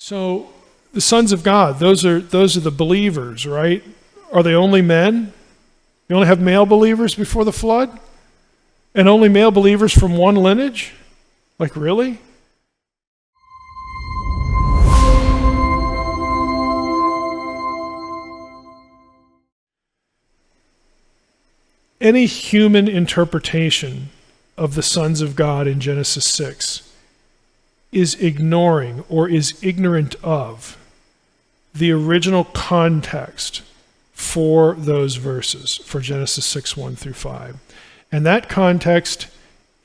So the sons of God, those are the believers, right? Are they only men? You only have male believers before the flood? And only male believers from one lineage? Like, really? Any human interpretation of the sons of God in Genesis 6 is ignoring or is ignorant of the original context for those verses, for Genesis 6, 1 through 5. And that context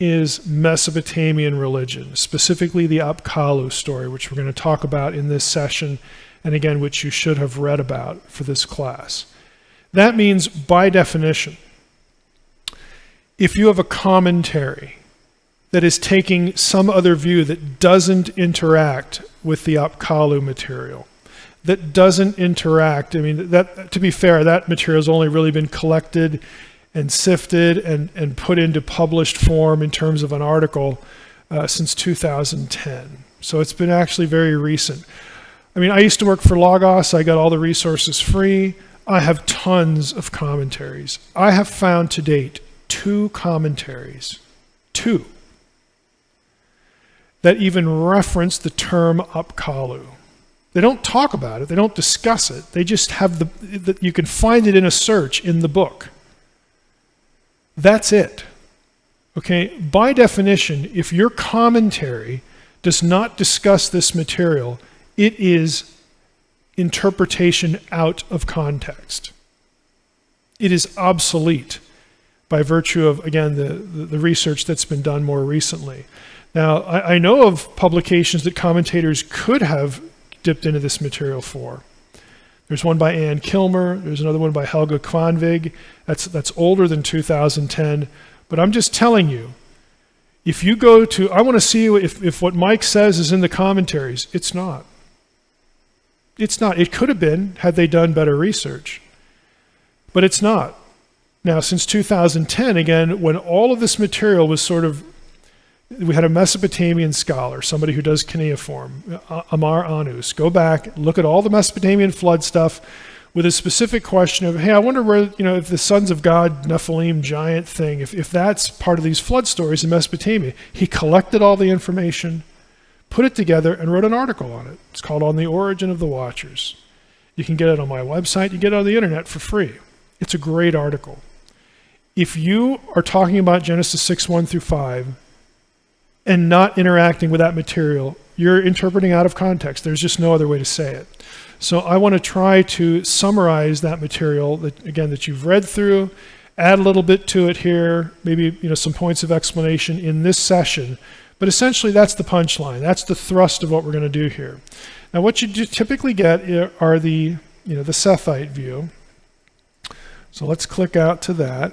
is Mesopotamian religion, specifically the Apkallu story, which we're going to talk about in this session, and again, which you should have read about for this class. That means, by definition, if you have a commentary that is taking some other view that doesn't interact with the Apkallu material, that doesn't interact, that, to be fair, that material has only really been collected and sifted and put into published form in terms of an article since 2010. So it's been actually very recent. I used to work for Logos. I got all the resources free. I have tons of commentaries. I have found to date 2 commentaries, 2, that even reference the term Apkallu. They don't talk about it. They don't discuss it. They just have you can find it in a search in the book. That's it. Okay? By definition, if your commentary does not discuss this material, it is interpretation out of context. It is obsolete by virtue of, again, the research that's been done more recently. Now, I know of publications that commentators could have dipped into this material for. There's one by Ann Kilmer. There's another one by Helga Kvanvig. That's older than 2010. But I'm just telling you, if you go to, I want to see if what Mike says is in the commentaries. It's not. It's not. It could have been had they done better research. But it's not. Now, since 2010, again, when all of this material was we had a Mesopotamian scholar, somebody who does cuneiform, Amar Anus, go back, look at all the Mesopotamian flood stuff with a specific question of, hey, I wonder where, if the sons of God, Nephilim, giant thing, if that's part of these flood stories in Mesopotamia. He collected all the information, put it together, and wrote an article on it. It's called On the Origin of the Watchers. You can get it on my website. You get it on the internet for free. It's a great article. If you are talking about Genesis 6, 1 through 5, and not interacting with that material, you're interpreting out of context. There's just no other way to say it. So I want to try to summarize that material that you've read through, add a little bit to it here, maybe some points of explanation in this session. But essentially, that's the punchline. That's the thrust of what we're going to do here. Now, what you typically get are the Sethite view. So let's click out to that.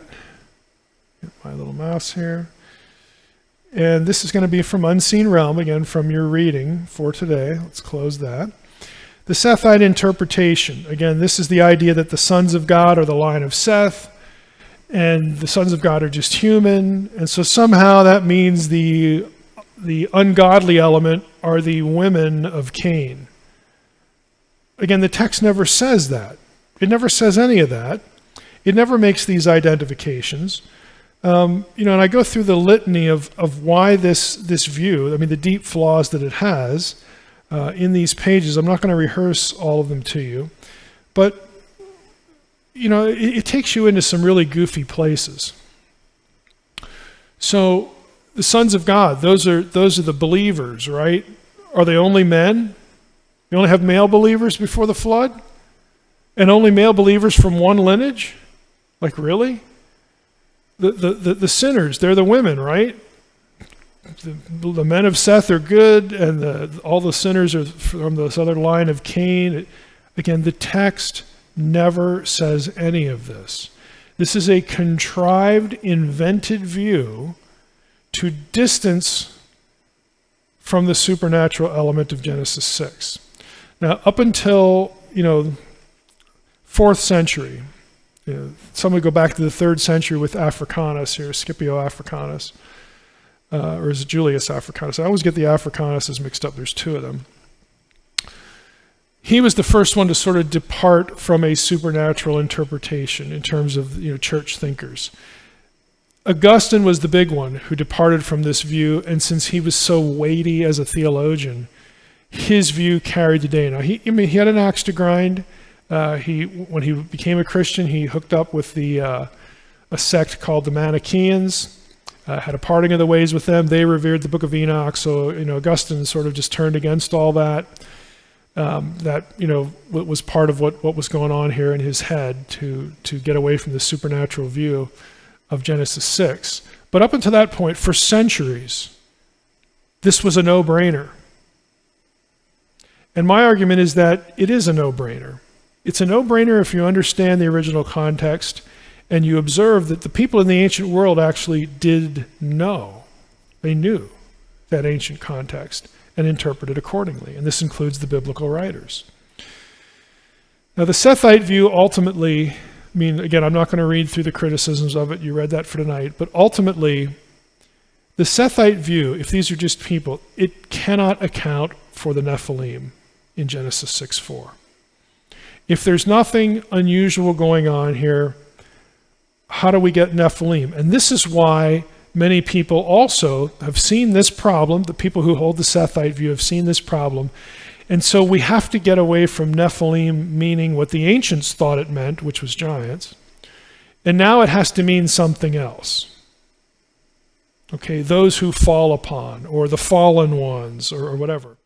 Get my little mouse here. And this is going to be from Unseen Realm, again, from your reading for today. Let's close that. The Sethite interpretation. Again, this is the idea that the sons of God are the line of Seth, and the sons of God are just human. And so somehow that means the ungodly element are the women of Cain. Again, the text never says that. It never says any of that. It never makes these identifications. And I go through the litany of why this view, the deep flaws that it has in these pages. I'm not going to rehearse all of them to you, but it takes you into some really goofy places. So the sons of God, those are the believers, right? Are they only men? You only have male believers before the flood? And only male believers from one lineage? Like, really? The sinners, they're the women, right? The men of Seth are good, and all the sinners are from this other line of Cain. Again, the text never says any of this. This is a contrived, invented view to distance from the supernatural element of Genesis 6. Now, up until, 4th century, some would go back to the 3rd century with Africanus here, Scipio Africanus, or is it Julius Africanus? I always get the Africanuses mixed up. There's 2 of them. he was the first one to sort of depart from a supernatural interpretation in terms of church thinkers. Augustine was the big one who departed from this view, and since he was so weighty as a theologian, his view carried the day. Now, he had an axe to grind. When he became a Christian, he hooked up with a sect called the Manichaeans, had a parting of the ways with them. They revered the Book of Enoch, so Augustine sort of just turned against all that. That was part of what was going on here in his head to get away from the supernatural view of Genesis 6. But up until that point, for centuries, this was a no-brainer. And my argument is that it is a no-brainer. It's a no-brainer if you understand the original context and you observe that the people in the ancient world actually did know. They knew that ancient context and interpreted accordingly. And this includes the biblical writers. Now, the Sethite view ultimately, again, I'm not going to read through the criticisms of it. You read that for tonight. But ultimately, the Sethite view, if these are just people, it cannot account for the Nephilim in Genesis 6:4. If there's nothing unusual going on here, how do we get Nephilim? And this is why many people also have seen this problem. The people who hold the Sethite view have seen this problem. And so we have to get away from Nephilim meaning what the ancients thought it meant, which was giants. And now it has to mean something else. Okay, those who fall upon, or the fallen ones, or whatever.